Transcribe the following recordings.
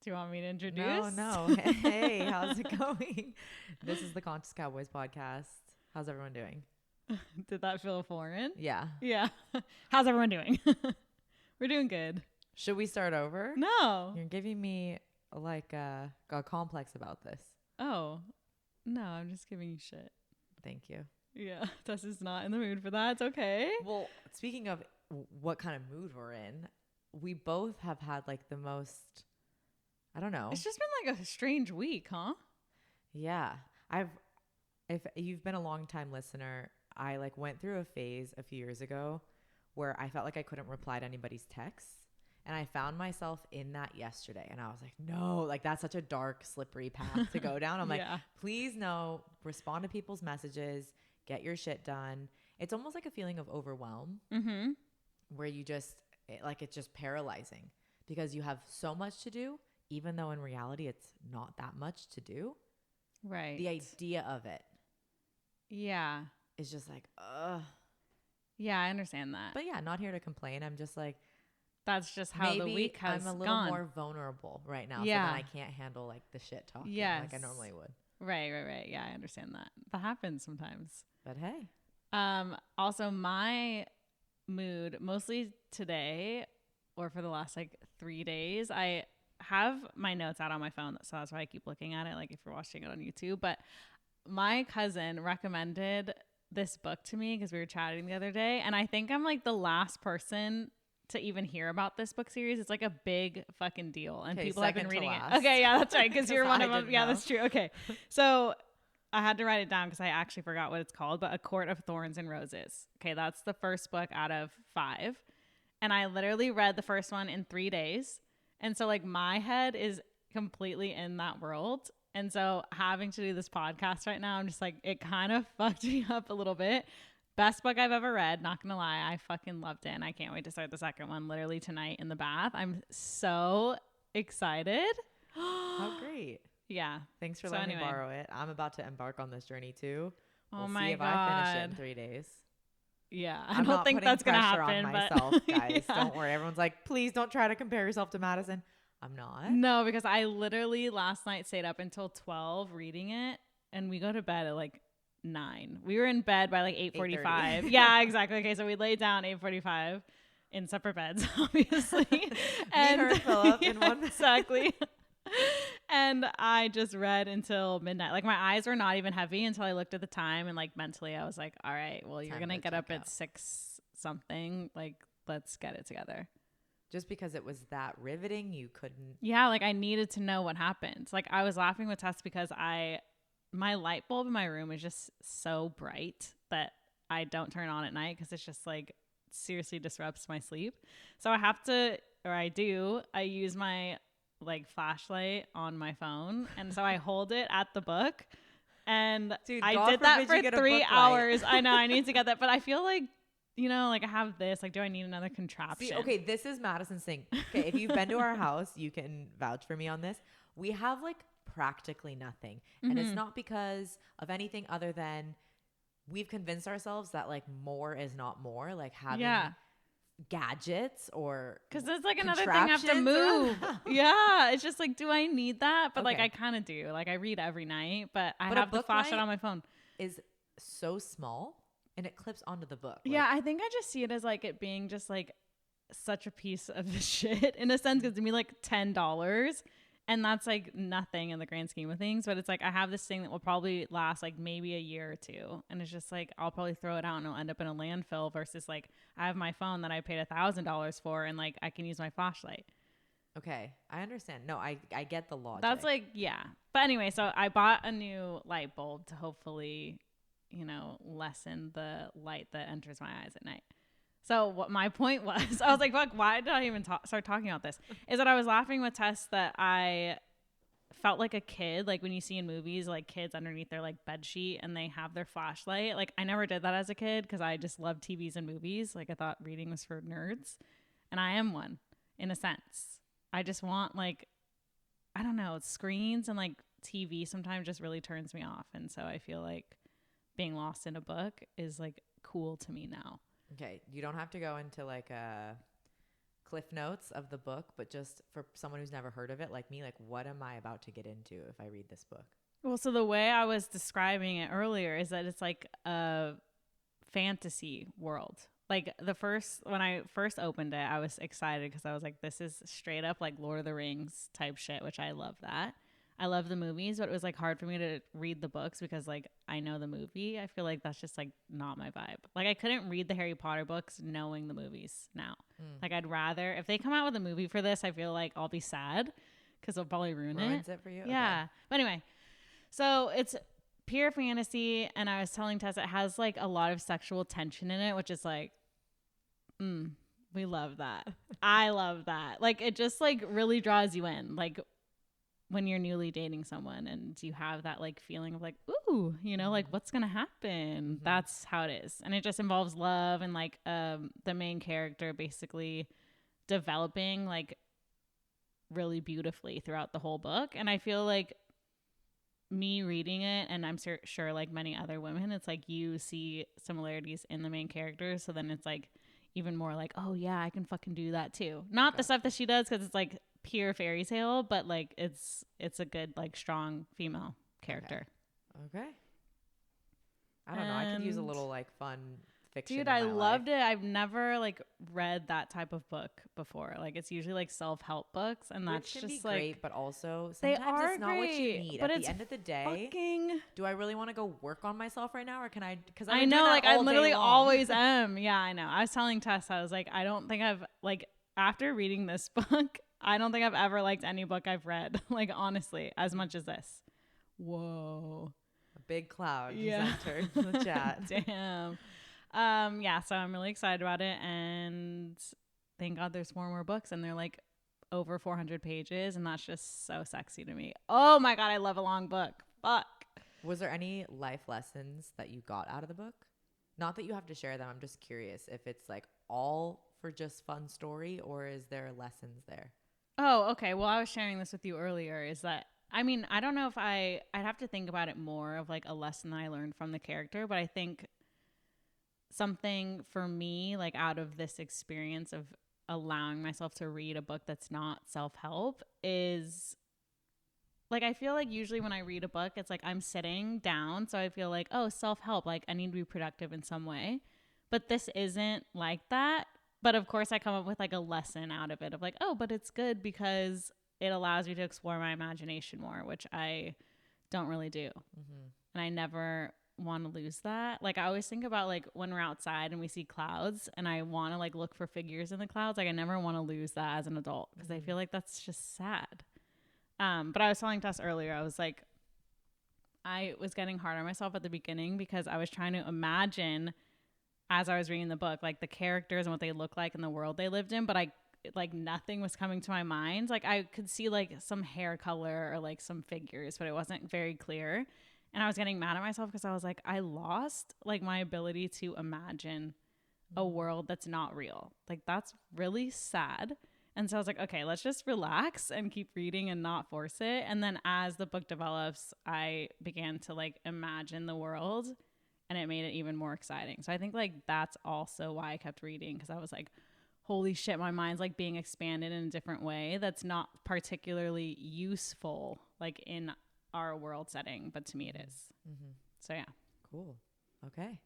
Do you want me to introduce? No. Hey, how's it going? This is the Conscious Cowboys podcast. How's everyone doing? Did that feel foreign? Yeah. Yeah. How's everyone doing? We're doing good. Should we start over? No. You're giving me like a complex about this. Oh, no, I'm just giving you shit. Thank you. Yeah. Tess is not in the mood for that. It's okay. Well, speaking of what kind of mood we're in, we both have had like the most, I don't know. It's just been like a strange week, huh? Yeah. If you've been a long time listener, I like went through a phase a few years ago where I felt like I couldn't reply to anybody's texts. And I found myself in that yesterday. And I was like, no, like that's such a dark, slippery path to go down. I'm like, please no, respond to people's messages, get your shit done. It's almost like a feeling of overwhelm where you just, it's just paralyzing because you have so much to do, even though in reality it's not that much to do. Right. The idea of it. Yeah. Is just like, ugh. Yeah, I understand that. But yeah, not here to complain. I'm just like, that's just how the week has gone. I'm a little more vulnerable right now. Yeah. So then I can't handle like the shit talking like I normally would. Right. Yeah, I understand that. That happens sometimes. But hey. Also my mood, mostly today or for the last like 3 days, I have my notes out on my phone. So that's why I keep looking at it. Like if you're watching it on YouTube, but my cousin recommended this book to me because we were chatting the other day. And I think I'm like the last person to even hear about this book series. It's like a big fucking deal. And people have been reading it. Okay. Yeah, that's right. Because you're one of them. Yeah, that's true. Okay. So I had to write it down because I actually forgot what it's called, but A Court of Thorns and Roses. Okay. That's the first book out of 5. And I literally read the first one in 3 days. And so like my head is completely in that world. And so having to do this podcast right now, I'm just like, it kind of fucked me up a little bit. Best book I've ever read. Not going to lie. I fucking loved it. And I can't wait to start the second one literally tonight in the bath. I'm so excited. How great. Yeah. Thanks for letting me borrow it. I'm about to embark on this journey too. We'll see if I finish it in 3 days. Yeah. I don't think that's going to happen. On myself, guys. Yeah. Don't worry. Everyone's like, please don't try to compare yourself to Madison. I'm not. No, because I literally last night stayed up until 12 reading it. And we go to bed at like 9. We were in bed by like 8:45. Yeah, exactly. Okay, so we laid down 8:45 in separate beds, obviously. And her Philip in one bed. Exactly. And I just read until midnight. Like my eyes were not even heavy until I looked at the time, and like mentally I was like, all right, well, you're gonna get up at 6 something. Like, let's get it together. Just because it was that riveting, you couldn't. Yeah, like I needed to know what happened. Like I was laughing with Tess because my light bulb in my room is just so bright that I don't turn on at night because it's just like seriously disrupts my sleep. So I use my like flashlight on my phone. And so I hold it at the book. And dude, I did that for 3 hours. I know I need to get that. But I feel like, like I have this, like, do I need another contraption? See, okay, this is Madison's thing. Okay, if you've been to our house, you can vouch for me on this. We have like practically nothing. And it's not because of anything other than we've convinced ourselves that like more is not more, like having gadgets or because it's like another thing I have to move. Yeah, it's just like, do I need that? But like I kind of do. Like I read every night, but I have the flashlight on my phone. Is so small and it clips onto the book. Yeah, I think I just see it as like it being just like such a piece of the shit in a sense, because to me like $10. And that's like nothing in the grand scheme of things. But it's like I have this thing that will probably last like maybe a year or 2. And it's just like I'll probably throw it out and it'll end up in a landfill versus like I have my phone that I paid $1,000 for and like I can use my flashlight. Okay. I understand. No, I get the logic. That's like, yeah. But anyway, so I bought a new light bulb to hopefully, lessen the light that enters my eyes at night. So what my point was, I was like, fuck, why did I even start talking about this? Is that I was laughing with Tess that I felt like a kid, like when you see in movies, like kids underneath their like bed sheet and they have their flashlight. Like I never did that as a kid because I just loved TVs and movies. Like I thought reading was for nerds. And I am one in a sense. I just want like, I don't know, screens and like TV sometimes just really turns me off. And so I feel like being lost in a book is like cool to me now. Okay, you don't have to go into like a cliff notes of the book, but just for someone who's never heard of it like me, like what am I about to get into if I read this book? Well, so the way I was describing it earlier is that it's like a fantasy world. Like when I first opened it, I was excited because I was like, this is straight up like Lord of the Rings type shit, which I love that. I love the movies, but it was like hard for me to read the books because like I know the movie. I feel like that's just like not my vibe. Like I couldn't read the Harry Potter books knowing the movies now. Like I'd rather, if they come out with a movie for this, I feel like I'll be sad because they'll probably ruins it for you. Yeah. Okay. But anyway, so it's pure fantasy, and I was telling Tess it has like a lot of sexual tension in it, which is like, we love that. I love that. Like it just like really draws you in. Like when you're newly dating someone and you have that like feeling of like, ooh, you know, like what's gonna happen? That's how it is. And it just involves love and like the main character basically developing like really beautifully throughout the whole book. And I feel like me reading it, and I'm sure like many other women, it's like you see similarities in the main character, so then it's like even more like, oh yeah, I can fucking do that too. Not the stuff that she does because it's like pure fairy tale, but like it's a good like strong female character. Okay. I don't know. I could use a little like fun fiction. Dude, in I my loved life. it. I've never like read that type of book before. Like it's usually like self-help books, and that's Which can just be like great, but also they sometimes are it's not what you great, need. but At it's the end of the day, fucking. do I really want to go work on myself right now, or can I? Because I know, like I literally always am. Yeah, I know. I was telling Tess, I was like, I don't think I've like after reading this book, I don't think I've ever liked any book I've read. Like honestly, as much as this. Whoa. A big cloud just Yeah. entered the chat. Damn. Yeah, so I'm really excited about it, and thank God there's 4 more books, and they're like over 400 pages, and that's just so sexy to me. Oh my God, I love a long book. Fuck. Was there any life lessons that you got out of the book? Not that you have to share them. I'm just curious if it's like all for just fun story, or is there lessons there? Oh, okay. Well, I was sharing this with you earlier. Is that I mean, I don't know if I'd have to think about it more of like a lesson that I learned from the character, but I think something for me, like out of this experience of allowing myself to read a book that's not self-help is like I feel like usually when I read a book, it's like I'm sitting down, so I feel like, oh, self-help, like I need to be productive in some way. But this isn't like that. But of course I come up with like a lesson out of it of like, oh, but it's good because it allows me to explore my imagination more, which I don't really do. And I never want to lose that. Like I always think about like when we're outside and we see clouds and I want to like look for figures in the clouds. Like I never want to lose that as an adult because I feel like that's just sad. But I was telling Tess earlier, I was like, I was getting hard on myself at the beginning because I was trying to imagine as I was reading the book, like the characters and what they look like in the world they lived in. But I like nothing was coming to my mind. Like I could see like some hair color or like some figures, but it wasn't very clear. And I was getting mad at myself because I was like, I lost like my ability to imagine a world that's not real. Like that's really sad. And so I was like, okay, let's just relax and keep reading and not force it. And then as the book develops, I began to like imagine the world and it made it even more exciting. So I think like that's also why I kept reading because I was like, holy shit, my mind's like being expanded in a different way that's not particularly useful like in our world setting, but to me it is. So yeah. Cool. Okay.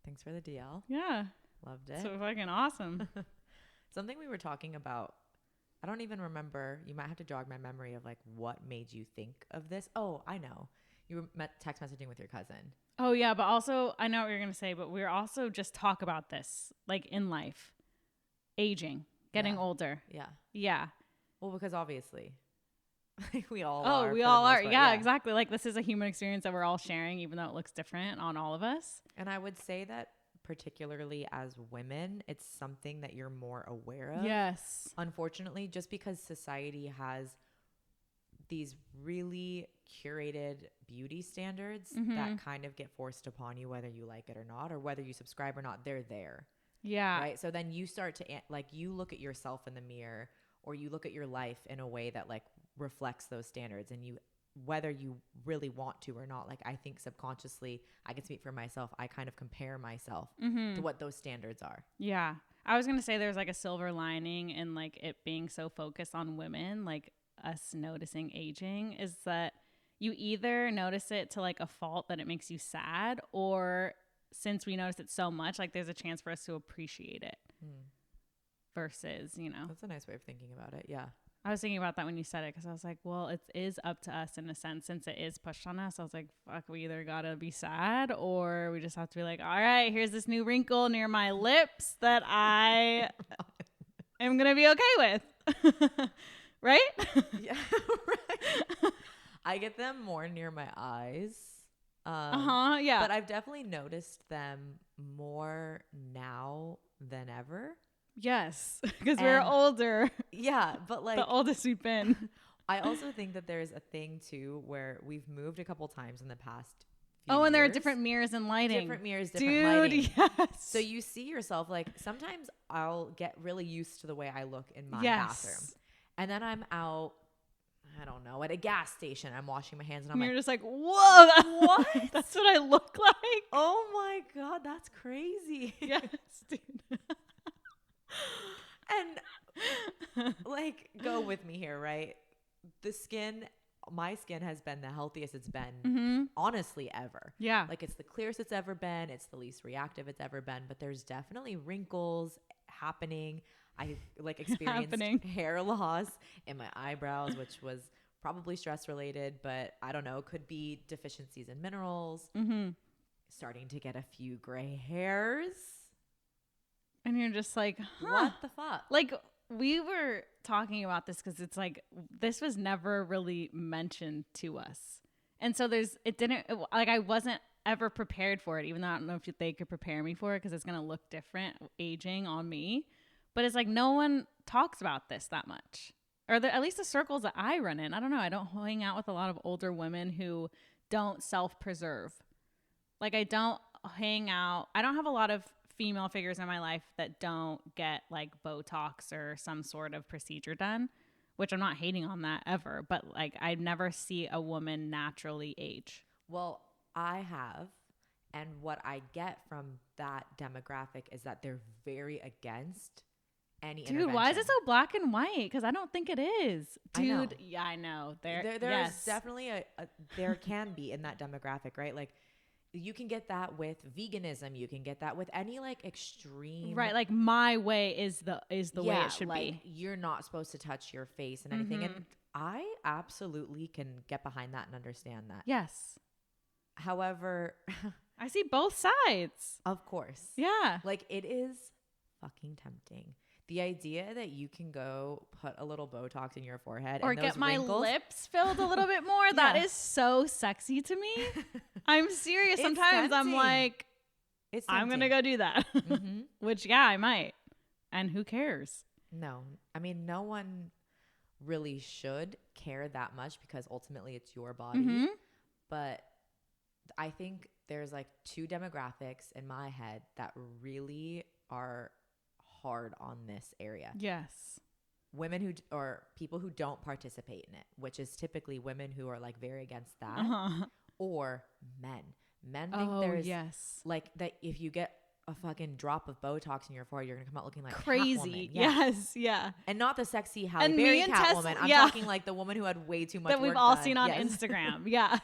Thanks for the DL. Yeah. Loved it. So fucking awesome. Something we were talking about, I don't even remember. You might have to jog my memory of like what made you think of this. Oh, I know. You were text messaging with your cousin. Oh yeah, but also I know what you're gonna say, but we're also just talk about this like in life, aging, getting older. Yeah. Yeah. Well, because obviously we all Oh, are. we all are. Yeah, exactly. Like this is a human experience that we're all sharing, even though it looks different on all of us. And I would say that particularly as women, it's something that you're more aware of. Yes. Unfortunately, just because society has these really curated beauty standards that kind of get forced upon you, whether you like it or not, or whether you subscribe or not, they're there. Yeah. Right. So then you start to like, you look at yourself in the mirror or you look at your life in a way that like reflects those standards, and you, whether you really want to or not, like I think subconsciously, I can speak for myself, I kind of compare myself to what those standards are. Yeah. I was going to say there's like a silver lining in like it being so focused on women, like us noticing aging, is that you either notice it to like a fault that it makes you sad, or since we notice it so much, like there's a chance for us to appreciate it versus, you know. That's a nice way of thinking about it. Yeah. I was thinking about that when you said it because I was like, well, it is up to us in a sense since it is pushed on us. I was like, fuck, we either got to be sad or we just have to be like, all right, here's this new wrinkle near my lips that I am going to be okay with. Right? Yeah, right. I get them more near my eyes. Yeah. But I've definitely noticed them more now than ever. Yes, because we're older. Yeah, but like the oldest we've been. I also think that there's a thing too where we've moved a couple times in the past few and years. there are different mirrors and lighting. Different mirrors, different lighting. Yes. So you see yourself, like sometimes I'll get really used to the way I look in my bathroom. And then I'm out, I don't know, at a gas station. I'm washing my hands and I'm you're like, just like, whoa, what? That's what I look like. Oh my God, that's crazy. Yes, dude. And like, go with me here, right? My skin has been the healthiest it's been, honestly, ever. Yeah. Like it's the clearest it's ever been. It's the least reactive it's ever been, but there's definitely wrinkles happening. I like experienced hair loss in my eyebrows, which was probably stress related, but I don't know, could be deficiencies in minerals. Starting to get a few gray hairs. And you're just like, huh. What the fuck? Like, we were talking about this because it's like, this was never really mentioned to us. And so I wasn't ever prepared for it, even though I don't know if they could prepare me for it because it's going to look different aging on me. But it's like, no one talks about this that much. Or at least the circles that I run in. I don't know. I don't hang out with a lot of older women who don't self-preserve. Like, I don't have a lot of female figures in my life that don't get like Botox or some sort of procedure done, which I'm not hating on that ever, but like I never see a woman naturally age. Well, I have, and what I get from that demographic is that they're very against any intervention. Dude, why is it so black and white? Because I don't think it is. Dude, I know. Yeah, I know. There's definitely there can be in that demographic, right? Like you can get that with veganism. You can get that with any like extreme. Right. Like my way is the way it should like, be. You're not supposed to touch your face and anything. And I absolutely can get behind that and understand that. Yes. However, I see both sides. Of course. Yeah. Like it is fucking tempting. The idea that you can go put a little Botox in your forehead or and get my wrinkles, lips filled a little bit more, that is so sexy to me. I'm serious. Sometimes I'm like, I'm going to go do that. Which, yeah, I might. And who cares? No. I mean, no one really should care that much because ultimately it's your body. But I think there's like two demographics in my head that really are hard on this area. Yes. Women who or people who don't participate in it, which is typically women who are like very against that, or men think there's like that if you get a fucking drop of Botox in your forehead, you're gonna come out looking like crazy. Yes, yeah. And not the sexy Halle Berry Catwoman. I'm talking like the woman who had way too much that we've work all done. seen on Instagram. Yeah.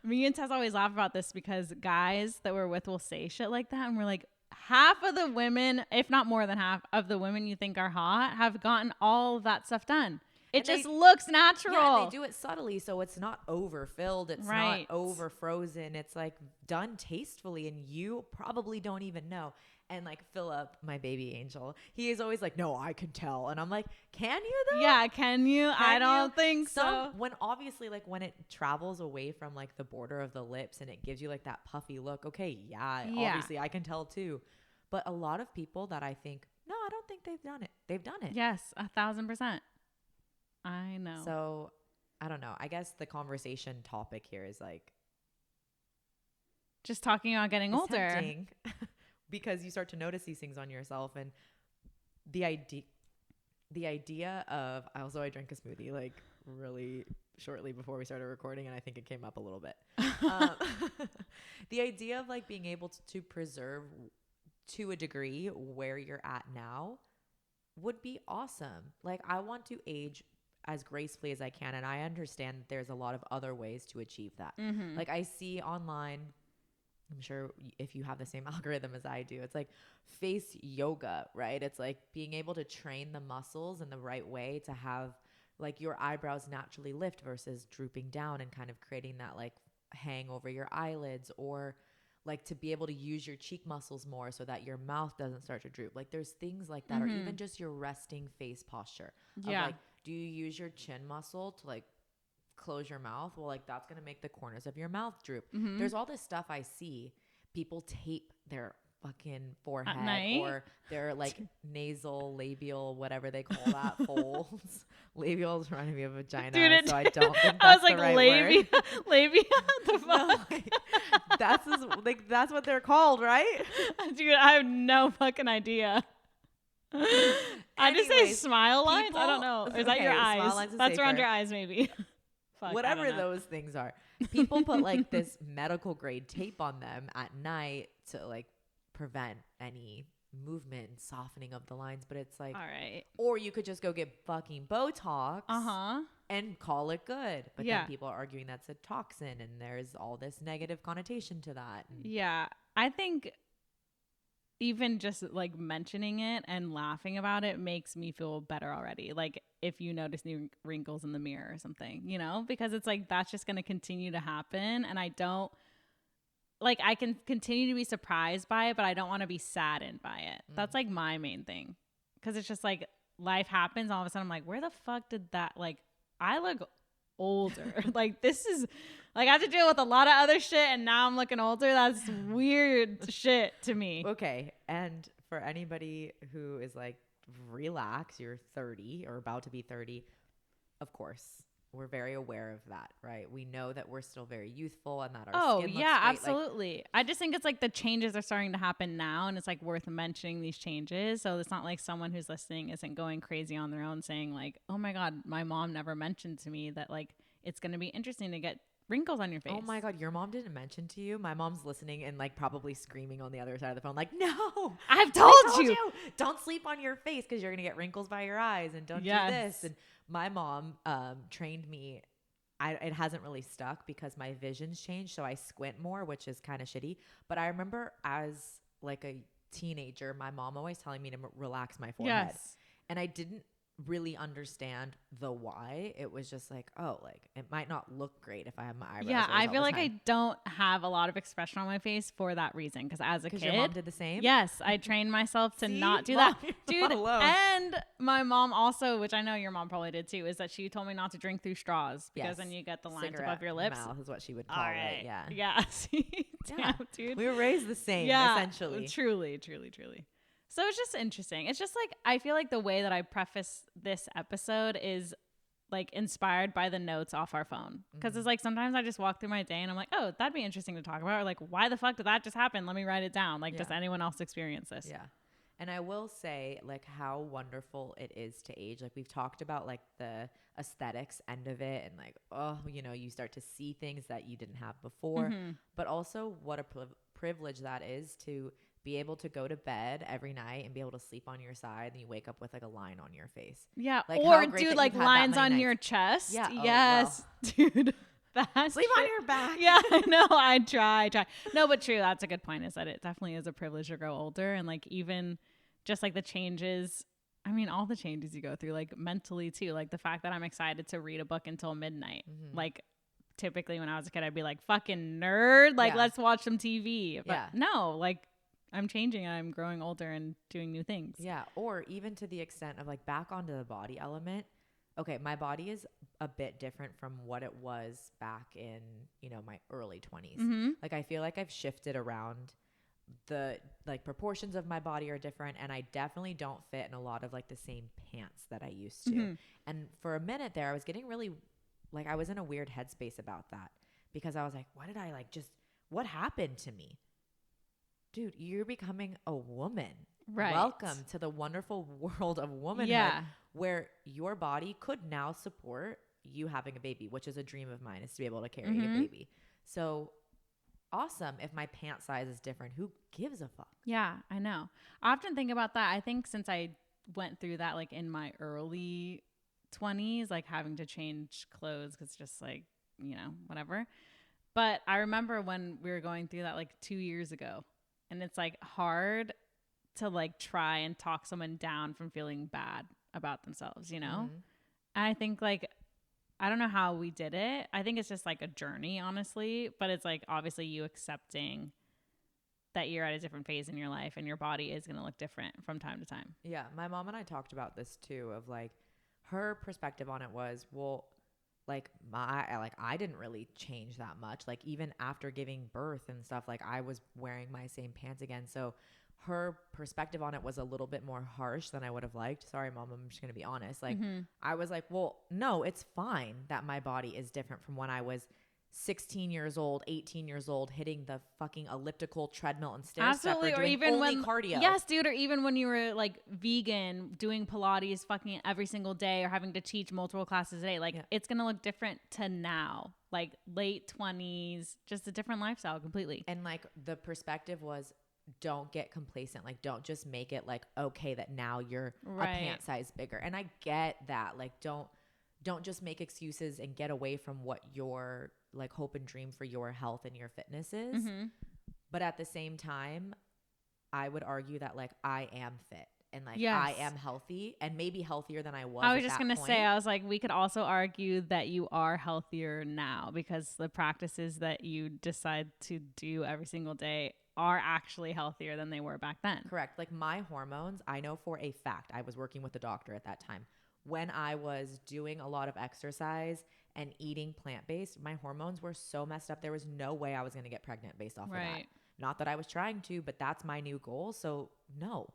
Me and Tess always laugh about this because guys that we're with will say shit like that, and we're like, half of the women, if not more than half of the women you think are hot, have gotten all of that stuff done. It just looks natural. Yeah, and they do it subtly, so it's not overfilled. It's not over frozen. It's like done tastefully, and you probably don't even know. And like Philip, my baby angel, he is always like, "No, I can tell," and I'm like, "Can you though?" Yeah, can you? I don't think so. When obviously, like when it travels away from like the border of the lips and it gives you like that puffy look, okay, yeah. Obviously I can tell too. But a lot of people that I think, no, I don't think they've done it. They've done it. Yes, 1,000%. I know. So I don't know. I guess the conversation topic here is like just talking about getting older. Because you start to notice these things on yourself, and the idea of I drank a smoothie like really shortly before we started recording, and I think it came up a little bit. The idea of like being able to preserve to a degree where you're at now would be awesome. Like, I want to age as gracefully as I can. And I understand that there's a lot of other ways to achieve that. Mm-hmm. Like, I see online, I'm sure if you have the same algorithm as I do, it's like face yoga, right? It's like being able to train the muscles in the right way to have like your eyebrows naturally lift versus drooping down and kind of creating that like hang over your eyelids, or like to be able to use your cheek muscles more so that your mouth doesn't start to droop. Like there's things like that, or even just your resting face posture of like, do you use your chin muscle to like close your mouth? Well, like that's going to make the corners of your mouth droop. There's all this stuff I see. People tape their fucking forehead or their like nasal, labial, whatever they call that, folds. Labial is reminding me of vagina, Dude, so I don't think that's I was like, the right labia, word. labia, the fuck? No, that's what they're called, right? Dude, I have no fucking idea. I just say smile lines. I don't know. Or is that your eyes? That's around your eyes, maybe. Fuck, whatever those things are. People put like this medical grade tape on them at night to like prevent any movement and softening of the lines, but it's like, all right. Or you could just go get fucking Botox and call it good. But then people are arguing that's a toxin and there's all this negative connotation to that. Yeah. I think even just like mentioning it and laughing about it makes me feel better already. Like if you notice new wrinkles in the mirror or something, you know, because it's like that's just going to continue to happen. And I don't like, I can continue to be surprised by it, but I don't want to be saddened by it. That's like my main thing. Cause it's just like life happens. All of a sudden I'm like, where the fuck did that, like, I look older. Like this is like I have to deal with a lot of other shit and now I'm looking older. That's weird shit to me. Okay. And for anybody who is like, relax, you're 30 or about to be 30, of course we're very aware of that, right? We know that we're still very youthful and that our skin looks great. Absolutely. Like, I just think it's like the changes are starting to happen now and it's like worth mentioning these changes. So it's not like someone who's listening isn't going crazy on their own saying like, oh my God, my mom never mentioned to me that like it's going to be interesting to get wrinkles on your face. Oh my God, your mom didn't mention to you? My mom's listening and like probably screaming on the other side of the phone like, no, I've told you. Don't sleep on your face because you're going to get wrinkles by your eyes and don't do this. And my mom trained me. It hasn't really stuck because my vision's changed. So I squint more, which is kind of shitty. But I remember as like a teenager, my mom always telling me to relax my forehead. Yes. And I didn't really understand the why. It was just like, oh, like it might not look great if I have my eyebrows. Yeah, I feel like I don't have a lot of expression on my face for that reason. Because as a kid, your mom did the same. Yes, I trained myself to not do that, dude. And my mom also, which I know your mom probably did too, is that she told me not to drink through straws because then you get the lines above your lips. Mouth is what she would call it. Yeah. Yeah. Damn, dude. We were raised the same. Essentially. Truly. So it's just interesting. It's just like, I feel like the way that I preface this episode is like inspired by the notes off our phone. Cause it's like, sometimes I just walk through my day and I'm like, oh, that'd be interesting to talk about. Or like, why the fuck did that just happen? Let me write it down. Like, does anyone else experience this? Yeah. And I will say like how wonderful it is to age. Like we've talked about like the aesthetics end of it and like, oh, you know, you start to see things that you didn't have before, but also what a privilege that is to be able to go to bed every night and be able to sleep on your side and you wake up with like a line on your face. Yeah. Like, or do like lines on your chest. Yeah. Yes. Dude. Sleep on your back. Yeah, I know. I try. No, but true. That's a good point, is that it definitely is a privilege to grow older. And like even just like the changes, I mean, all the changes you go through, like mentally too, like the fact that I'm excited to read a book until midnight. Like typically when I was a kid, I'd be like, fucking nerd. Like, let's watch some TV. But no, like I'm changing and I'm growing older and doing new things. Yeah. Or even to the extent of like back onto the body element. Okay, my body is a bit different from what it was back in, you know, my early 20s. Like I feel like I've shifted around. The like proportions of my body are different and I definitely don't fit in a lot of like the same pants that I used to. And for a minute there, I was getting really like, I was in a weird headspace about that because I was like, what happened to me? Dude, you're becoming a woman. Right. Welcome to the wonderful world of womanhood where your body could now support you having a baby, which is a dream of mine, is to be able to carry a baby. So awesome. If my pant size is different, who gives a fuck? Yeah, I know. I often think about that. I think since I went through that like in my early 20s, like having to change clothes because just like, whatever. But I remember when we were going through that like 2 years ago, and it's like hard to like try and talk someone down from feeling bad about themselves, And I think like, I don't know how we did it. I think it's just like a journey, honestly. But it's like obviously you accepting that you're at a different phase in your life and your body is going to look different from time to time. Yeah, my mom and I talked about this too, of like her perspective on it was, well, I didn't really change that much. Like even after giving birth and stuff, like I was wearing my same pants again. So her perspective on it was a little bit more harsh than I would have liked. Sorry, mom, I'm just going to be honest. Like I was like, well, no, it's fine that my body is different from when I was 16 years old, 18 years old, hitting the fucking elliptical treadmill and stair Absolutely. stepper, Or doing even only when, cardio. yes, dude, or even when you were like vegan, doing Pilates fucking every single day or having to teach multiple classes a day, like it's going to look different to now, like late 20s, just a different lifestyle completely. And like the perspective was, don't get complacent. Like, don't just make it like, okay, that now you're a pant size bigger. And I get that. Like, don't just make excuses and get away from what your like hope and dream for your health and your fitness is. But at the same time, I would argue that like I am fit and like I am healthy and maybe healthier than I was. I was just going to say, I was like, we could also argue that you are healthier now because the practices that you decide to do every single day are actually healthier than they were back then. Correct. Like my hormones, I know for a fact, I was working with a doctor at that time. When I was doing a lot of exercise and eating plant-based, my hormones were so messed up. There was no way I was going to get pregnant based off of that. Not that I was trying to, but that's my new goal. So no,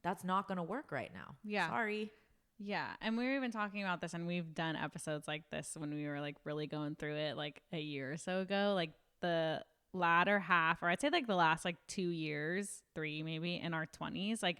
that's not going to work right now. Yeah. Sorry. Yeah. And we were even talking about this, and we've done episodes like this when we were like really going through it like a year or so ago, like the latter half, or I'd say like the last like 2 years, 3 maybe, in our 20s, like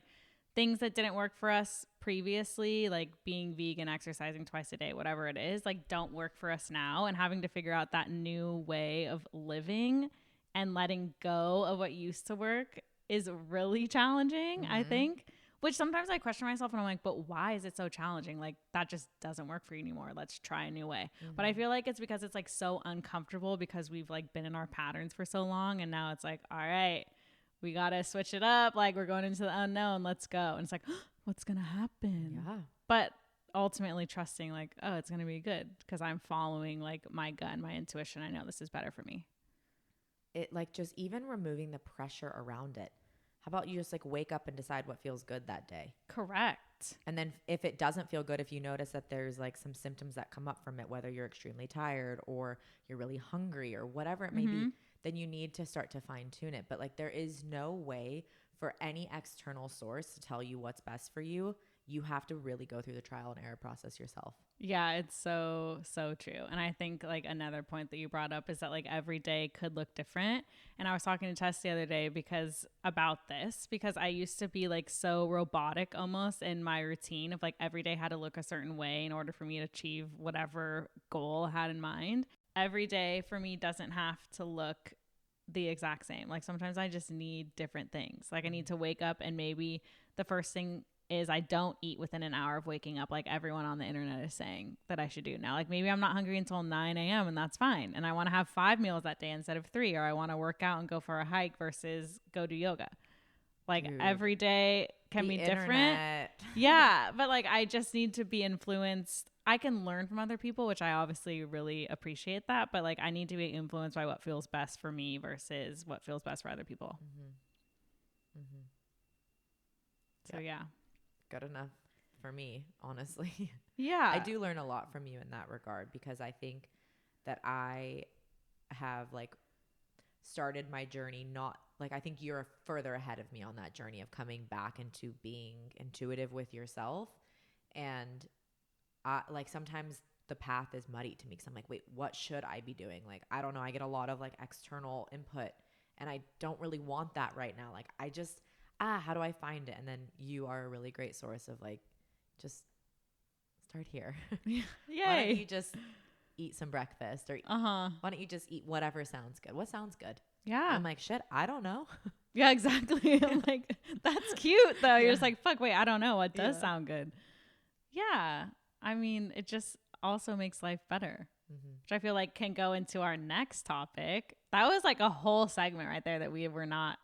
things that didn't work for us previously, like being vegan, exercising twice a day, whatever it is, like don't work for us now, and having to figure out that new way of living and letting go of what used to work is really challenging, I think. Which sometimes I question myself and I'm like, but why is it so challenging? Like that just doesn't work for you anymore. Let's try a new way. But I feel like it's because it's like so uncomfortable because we've like been in our patterns for so long. And now it's like, all right, we got to switch it up. Like we're going into the unknown. Let's go. And it's like, what's going to happen? Yeah. But ultimately trusting like, oh, it's going to be good because I'm following like my gut, my intuition. I know this is better for me. It like just even removing the pressure around it. How about you just like wake up and decide what feels good that day? Correct. And then if it doesn't feel good, if you notice that there's like some symptoms that come up from it, whether you're extremely tired or you're really hungry or whatever it may be, then you need to start to fine tune it. But like there is no way for any external source to tell you what's best for you. You have to really go through the trial and error process yourself. Yeah, it's so true. And I think like another point that you brought up is that like every day could look different. And I was talking to Tess the other day because I used to be like so robotic almost in my routine of like every day had to look a certain way in order for me to achieve whatever goal I had in mind. Every day for me doesn't have to look the exact same. Like sometimes I just need different things. Like I need to wake up and maybe the first thing is I don't eat within an hour of waking up like everyone on the internet is saying that I should do now. Like maybe I'm not hungry until 9 a.m. and that's fine. And I want to have 5 meals that day instead of 3, or I want to work out and go for a hike versus go do yoga. Like every day can be different. Yeah. But like I just need to be influenced. I can learn from other people, which I obviously really appreciate that. But like I need to be influenced by what feels best for me versus what feels best for other people. So yeah. Good enough for me, honestly. Yeah. I do learn a lot from you in that regard because I think that I have like started my journey not like I think you're further ahead of me on that journey of coming back into being intuitive with yourself. And like sometimes the path is muddy to me because I'm like, wait, what should I be doing? Like, I don't know. I get a lot of like external input and I don't really want that right now. Like I just how do I find it? And then you are a really great source of like, just start here. Yay. Why don't you just eat some breakfast or why don't you just eat whatever sounds good? What sounds good? Yeah. I'm like, shit, I don't know. Yeah, exactly. I'm like, that's cute though. You're just like, fuck, wait, I don't know. What does Yeah. sound good? Yeah. I mean, it just also makes life better, which I feel like can go into our next topic. That was like a whole segment right there that we were not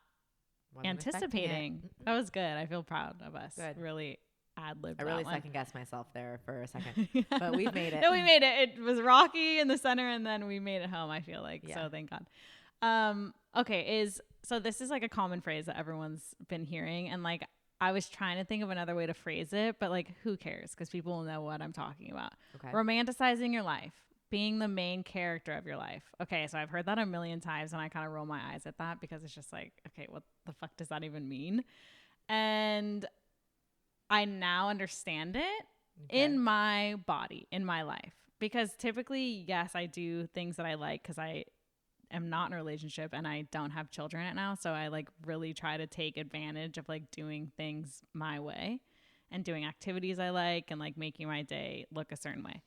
Wasn't expecting it. anticipating. That was good. I feel proud of us. Good. Really ad-libbed I that really one. second guessed myself there for a second, Yeah. but we've made it. No, we made it. It was rocky in the center, and then we made it home, I feel like. Yeah. So thank God. Okay, so this is like a common phrase that everyone's been hearing, and like I was trying to think of another way to phrase it, but like who cares? Because people will know what I'm talking about. Okay. Romanticizing your life, being the main character of your life. Okay, so I've heard that a million times, and I kind of roll my eyes at that because it's just like, okay, what the fuck does that even mean? And I now understand it in my body, in my life. Because typically, yes, I do things that I like because I am not in a relationship and I don't have children right now. So I like really try to take advantage of like doing things my way and doing activities I like and like making my day look a certain way.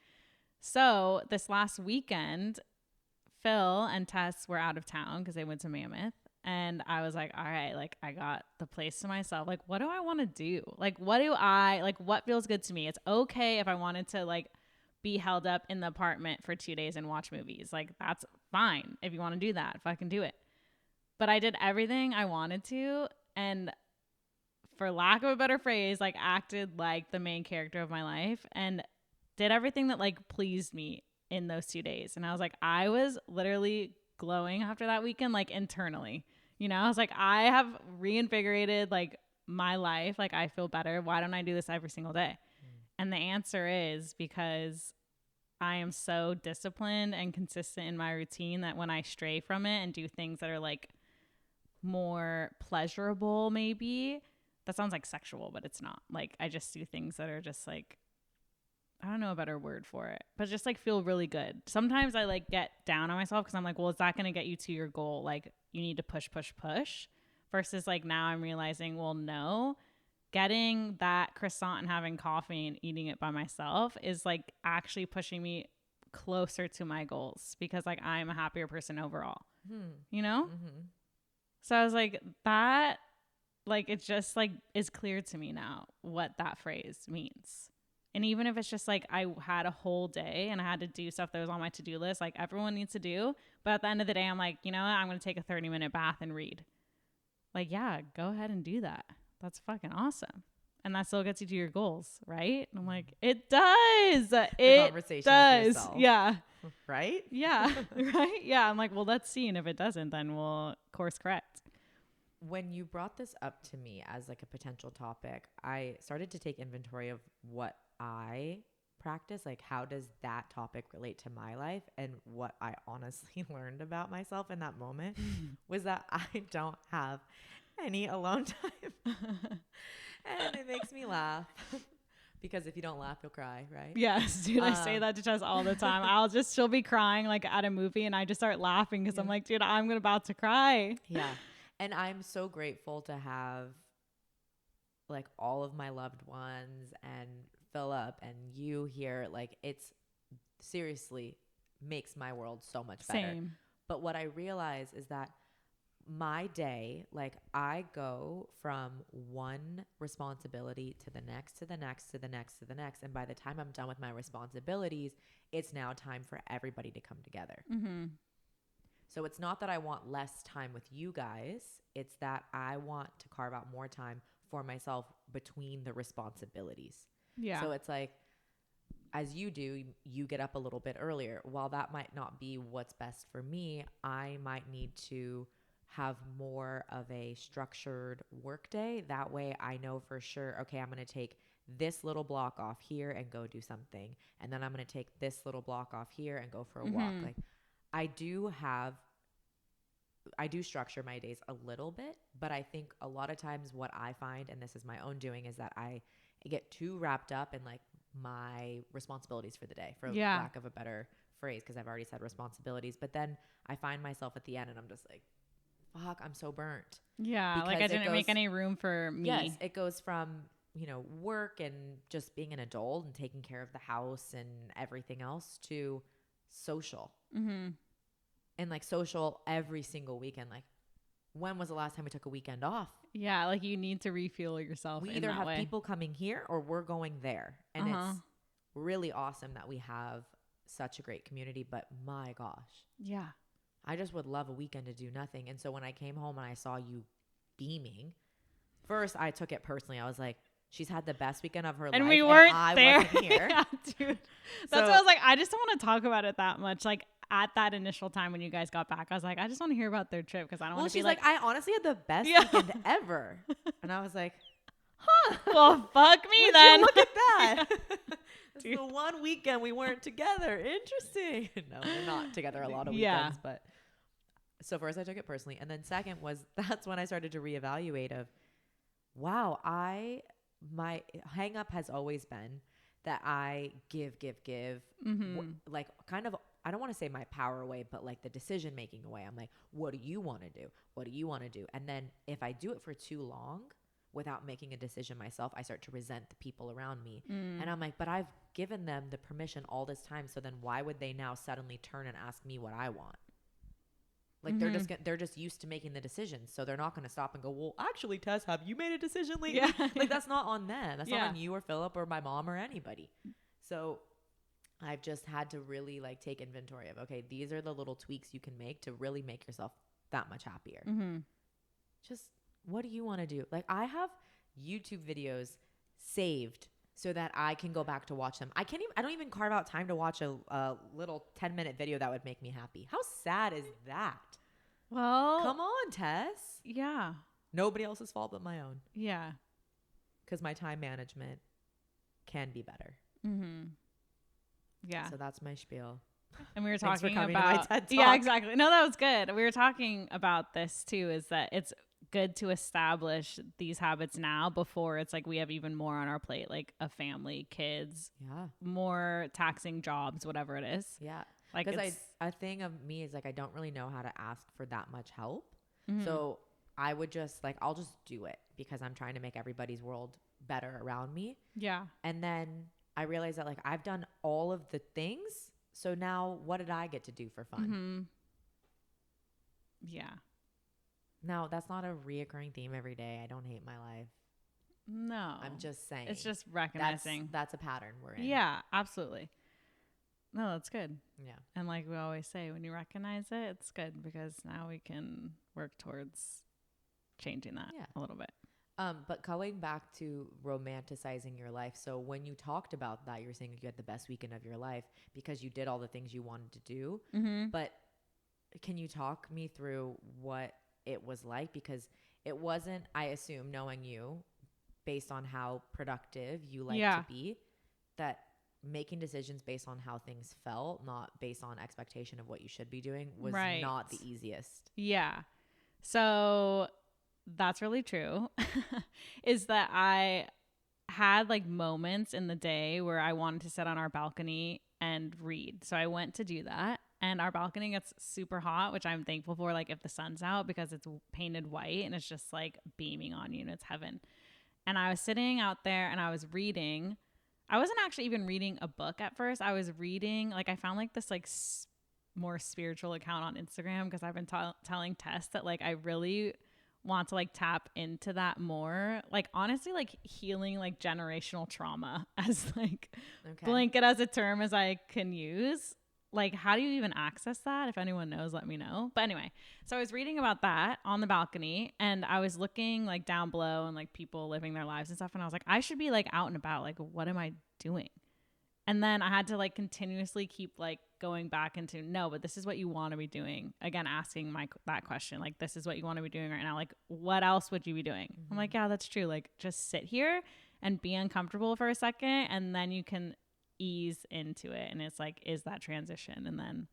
So this last weekend, Phil and Tess were out of town because they went to Mammoth. And I was like, all right, like I got the place to myself. Like, what do I want to do? Like, what feels good to me? It's okay if I wanted to like be held up in the apartment for 2 days and watch movies. Like, that's fine. If you want to do that, if I can do it. But I did everything I wanted to. And for lack of a better phrase, like acted like the main character of my life and did everything that like pleased me in those 2 days. And I was like, I was literally glowing after that weekend, like internally, I was like, I have reinvigorated like my life. Like I feel better. Why don't I do this every single day? And the answer is because I am so disciplined and consistent in my routine that when I stray from it and do things that are like more pleasurable, maybe that sounds like sexual, but it's not. Like I just do things that are just like, I don't know a better word for it, but just like feel really good. Sometimes I like get down on myself because I'm like, well, is that going to get you to your goal? Like you need to push, push, push versus like now I'm realizing, well, no, getting that croissant and having coffee and eating it by myself is like actually pushing me closer to my goals because like I'm a happier person overall, So I was like that, like, it just like is clear to me now what that phrase means. And even if it's just like I had a whole day and I had to do stuff that was on my to-do list, like everyone needs to do. But at the end of the day, I'm like, you know what? I'm going to take a 30-minute bath and read. Like, yeah, go ahead and do that. That's fucking awesome. And that still gets you to your goals, right? And I'm like, it does. It conversation does. with yourself. Yeah. Right? Yeah. Right? Yeah. I'm like, well, let's see. And if it doesn't, then we'll course correct. When you brought this up to me as like a potential topic, I started to take inventory of what I practice. Like, how does that topic relate to my life? And what I honestly learned about myself in that moment was that I don't have any alone time. And it makes me laugh. Because if you don't laugh, you'll cry, right? Yes, dude, I say that to Tess all the time. She'll be crying like at a movie and I just start laughing because I'm like, dude, I'm about to cry. Yeah. And I'm so grateful to have like all of my loved ones and Philip and you here. Like it's seriously makes my world so much better. Same. But what I realize is that my day, like I go from one responsibility to the next, to the next, to the next, to the next. And by the time I'm done with my responsibilities, it's now time for everybody to come together. Mm-hmm. So it's not that I want less time with you guys. It's that I want to carve out more time for myself between the responsibilities. Yeah. So it's like, as you do, you get up a little bit earlier. While that might not be what's best for me, I might need to have more of a structured work day. That way I know for sure, okay, I'm going to take this little block off here and go do something. And then I'm going to take this little block off here and go for a walk. Like I do structure my days a little bit, but I think a lot of times what I find, and this is my own doing, is that I get too wrapped up in like my responsibilities for the day, for lack of a better phrase, because I've already said responsibilities. But then I find myself at the end and I'm just like, fuck, I'm so burnt. Yeah, because like I didn't make any room for me. Yes, it goes from, work and just being an adult and taking care of the house and everything else to social. Mm-hmm. and like social every single weekend. Like, when was the last time we took a weekend off? Yeah, like you need to refuel yourself. We in either that have way. people coming here or we're going there. And it's really awesome that we have such a great community. But my gosh, Yeah. I just would love a weekend to do nothing. And so when I came home and I saw you beaming, first I took it personally. I was like, she's had the best weekend of her life. And we weren't I there. wasn't here. Yeah, dude. That's why I was like, I just don't want to talk about it that much. Like at that initial time when you guys got back, I was like, I just want to hear about their trip because I don't want to be like, I honestly had the best weekend ever. And I was like, huh. Well, fuck me Would then. you look at that. It's the one weekend we weren't together. Interesting. No, we're not together a lot of weekends. But so first I took it personally. And then second was that's when I started to reevaluate of, wow, my hang up has always been that I give, like kind of, I don't want to say my power away, but like the decision making away. I'm like, what do you want to do? What do you want to do? And then if I do it for too long without making a decision myself, I start to resent the people around me. And I'm like, but I've given them the permission all this time. So then why would they now suddenly turn and ask me what I want? Like they're just used to making the decisions. So they're not going to stop and go, well, actually, Tess, have you made a decision lately? Yeah. Like that's not on them. That's not on you or Philip or my mom or anybody. So I've just had to really like take inventory of, okay, these are the little tweaks you can make to really make yourself that much happier. Just what do you want to do? Like I have YouTube videos saved so that I can go back to watch them. I don't even carve out time to watch a little 10-minute video that would make me happy. How sad is that? Well, Come on, Tess. Yeah. Nobody else's fault but my own. Yeah. Because my time management can be better. Yeah. So that's my spiel. And we were Thanks for talking coming to about my TED Talk. Yeah, exactly. No, that was good. We were talking about this too, is that it's good to establish these habits now before it's like we have even more on our plate, like a family, kids, more taxing jobs, whatever it is. Yeah. Like because a thing of me is like I don't really know how to ask for that much help. So I would just like I'll just do it because I'm trying to make everybody's world better around me. Yeah. And then I realized that like I've done all of the things. So now what did I get to do for fun? Yeah. Now that's not a reoccurring theme every day. I don't hate my life. No. I'm just saying. It's just recognizing. That's a pattern we're in. Yeah, absolutely. No, that's good. Yeah. And like we always say, when you recognize it, it's good because now we can work towards changing that a little bit. But going back to romanticizing your life. So when you talked about that, you're saying you had the best weekend of your life because you did all the things you wanted to do. But can you talk me through what it was like? Because it wasn't, I assume, knowing you based on how productive you like to be, that making decisions based on how things felt, not based on expectation of what you should be doing, was not the easiest. Yeah. So that's really true. Is that I had like moments in the day where I wanted to sit on our balcony and read. So I went to do that. And our balcony gets super hot, which I'm thankful for, like if the sun's out, because it's painted white and it's just like beaming on you and it's heaven. And I was sitting out there and I was reading. I wasn't actually even reading a book at first. I was reading, like I found like this like more spiritual account on Instagram because I've been telling Tess that like I really want to like tap into that more. Like honestly, like healing like generational trauma as like blanket as a term as I can use. Like, how do you even access that? If anyone knows, let me know. But anyway, so I was reading about that on the balcony and I was looking like down below and like people living their lives and stuff. And I was like, I should be like out and about. Like, what am I doing? And then I had to like continuously keep like going back into, no, but this is what you want to be doing. Again, asking that question, like, this is what you want to be doing right now. Like, what else would you be doing? I'm like, yeah, that's true. Like, just sit here and be uncomfortable for a second. And then you can ease into it. And it's like, is that transition? And then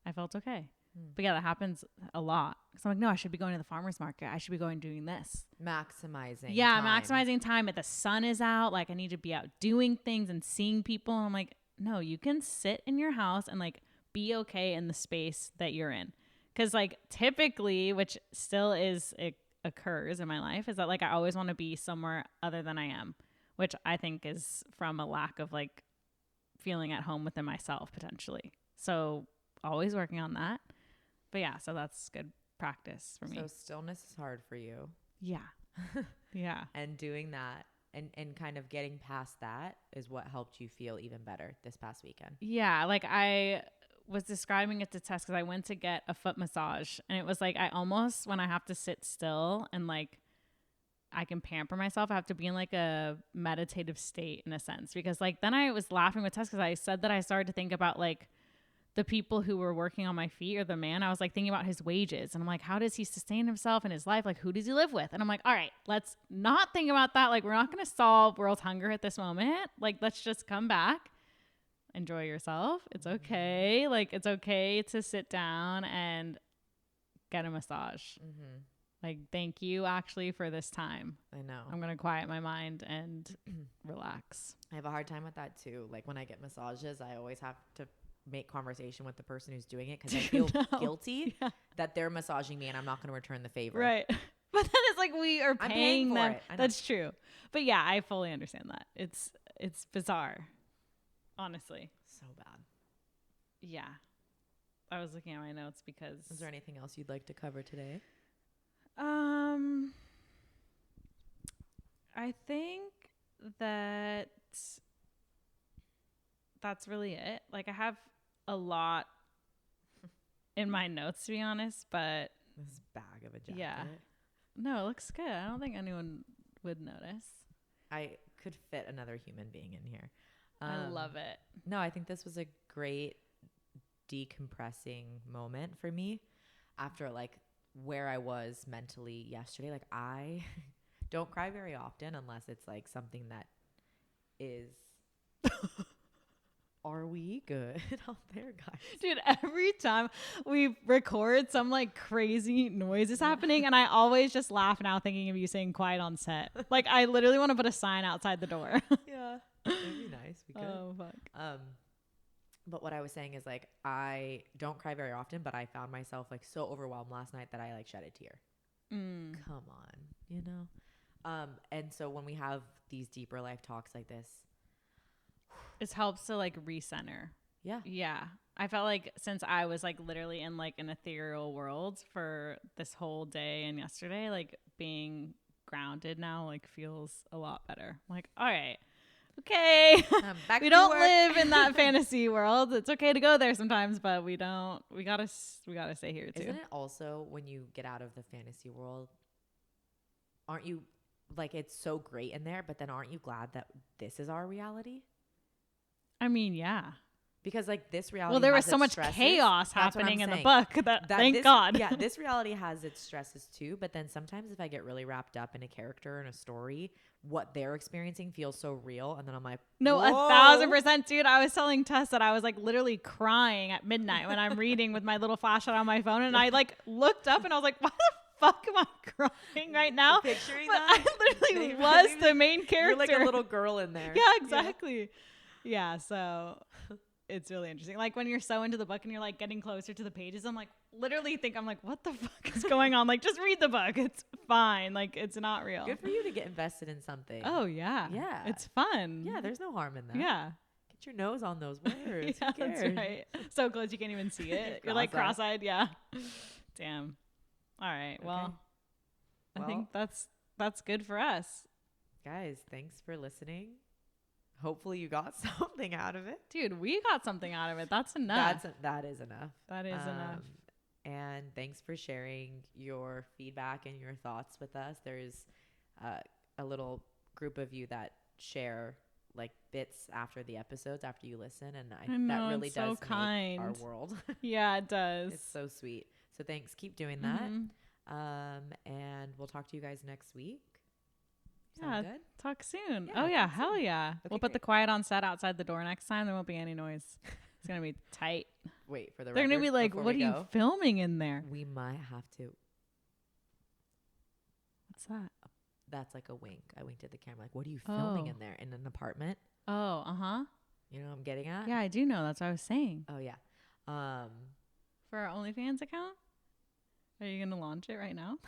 I felt okay. But yeah, that happens a lot. So I'm like, no, I should be going to the farmer's market. I should be going doing this. Maximizing. Yeah, time. maximizing time. If the sun is out, like I need to be out doing things and seeing people. And I'm like, no, you can sit in your house and like be okay in the space that you're in. Because like typically, which still it occurs in my life, is that like I always want to be somewhere other than I am, which I think is from a lack of like feeling at home within myself potentially. So always working on that. But yeah, so that's good practice for me. So stillness is hard for you. Yeah. Yeah. And doing that and kind of getting past that is what helped you feel even better this past weekend. Yeah. Like I was describing it to Tess because I went to get a foot massage, and it was like I almost, when I have to sit still and like I can pamper myself, I have to be in like a meditative state in a sense, because like then I was laughing with Tess because I said that I started to think about like the people who were working on my feet, or the man. I was like thinking about his wages, and I'm like, how does he sustain himself in his life? Like, who does he live with? And I'm like, all right, let's not think about that. Like, we're not going to solve world hunger at this moment. Like, let's just come back, enjoy yourself. It's okay. Like, it's okay to sit down and get a massage. Mm-hmm. Like, thank you actually for this time. I know. I'm going to quiet my mind and relax. I have a hard time with that too. Like when I get massages, I always have to make conversation with the person who's doing it because I feel guilty that they're massaging me and I'm not going to return the favor. Right. But then it's like we are paying them. That's true. But yeah, I fully understand that. It's bizarre, honestly. So bad. Yeah. I was looking at my notes because. Is there anything else you'd like to cover today? I think that that's really it. Like I have a lot in my notes, to be honest, but this bag of a jacket. Yeah. No, it looks good. I don't think anyone would notice. I could fit another human being in here. I love it. No, I think this was a great decompressing moment for me after like where I was mentally yesterday. Like I don't cry very often unless it's like something that is are we good out there, guys? Dude, every time we record, some like crazy noise is happening, and I always just laugh now thinking of you saying quiet on set. Like I literally want to put a sign outside the door. Yeah. That'd be nice. We could. Oh fuck. But what I was saying is like I don't cry very often, but I found myself like so overwhelmed last night that I like shed a tear. Come on, you know? And so when we have these deeper life talks like this, it helps to like recenter. Yeah. Yeah. I felt like since I was like literally in like an ethereal world for this whole day and yesterday, like being grounded now like feels a lot better. I'm like, all right, okay. We don't live in that fantasy world. It's okay to go there sometimes, but we gotta stay here too. Isn't it also when you get out of the fantasy world, aren't you like, it's so great in there, but then aren't you glad that this is our reality? I mean, yeah. Because like this reality, well, there was has so its much stresses. chaos That's happening in the book that thank God. Yeah, this reality has its stresses too. But then sometimes if I get really wrapped up in a character and a story, what they're experiencing feels so real, and then I'm like, no, whoa. 1,000%, dude. I was telling Tess that I was like literally crying at midnight when I'm reading with my little flashlight on my phone, and I like looked up and I was like, why the fuck am I crying right now? Picturing but that, I literally was the main character. You're like a little girl in there. Yeah, exactly. Yeah, so it's really interesting. Like when you're so into the book and you're like getting closer to the pages, I'm like literally I'm like, what the fuck is going on? Like just read the book. It's fine. Like it's not real. Good for you to get invested in something. Oh yeah. Yeah. It's fun. Yeah, there's no harm in that. Yeah. Get your nose on those words. Yeah, that's right. So close you can't even see it. You're like cross-eyed. Yeah. Damn. All right. Okay. Well, I think that's good for us. Guys, thanks for listening. Hopefully you got something out of it. Dude, we got something out of it. That's enough. That is enough. That is enough. And thanks for sharing your feedback and your thoughts with us. There's a little group of you that share like bits after the episodes after you listen, and I know, that really does so kind. make our world. Yeah, it does. It's so sweet. So thanks. Keep doing that. And we'll talk to you guys next week. Sound good? Talk soon. Yeah, oh yeah, hell yeah. Okay, we'll put the quiet on set outside the door next time. There won't be any noise. It's gonna be tight. Wait for the. They're gonna be like, "What are you filming in there?" We might have to. What's that? That's like a wink. I winked at the camera. Like, what are you filming in there? In an apartment? Oh, You know what I'm getting at? Yeah, I do know. That's what I was saying. Oh yeah. For our OnlyFans account, are you gonna launch it right now?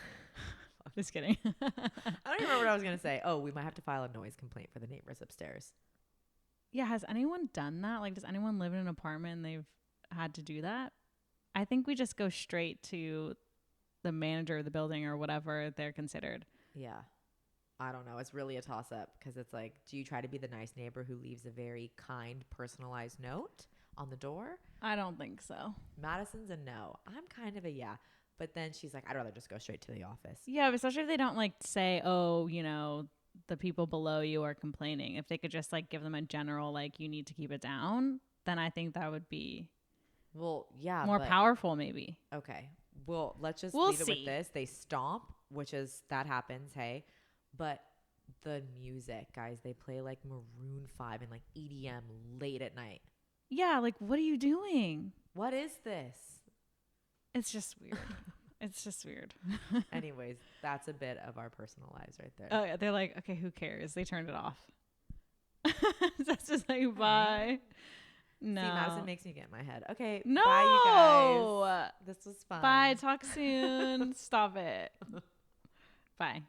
Just kidding. I don't even remember what I was gonna say. Oh, we might have to file a noise complaint for the neighbors upstairs. Yeah, has anyone done that? Like, does anyone live in an apartment and they've had to do that? I think we just go straight to the manager of the building or whatever they're considered. Yeah. I don't know. It's really a toss up because it's like, do you try to be the nice neighbor who leaves a very kind, personalized note on the door? I don't think so. Madison's a no. I'm kind of a yeah. But then she's like, I'd rather just go straight to the office. Yeah, especially if they don't like say, oh, you know, the people below you are complaining. If they could just like give them a general, like, you need to keep it down, then I think that would be Well, yeah. more powerful, maybe. Okay. Well, let's just We'll leave it see. with this. They stomp, which is, that happens. Hey. But the music, guys, they play like Maroon 5 and like EDM late at night. Yeah, like, what are you doing? What is this? It's just weird. It's just weird. Anyways, that's a bit of our personal lives right there. Oh, yeah. They're like, okay, who cares? They turned it off. That's just like, bye. No. See, Madison makes me get in my head. Okay. No. Bye, you guys. This was fun. Bye. Talk soon. Stop it. Bye.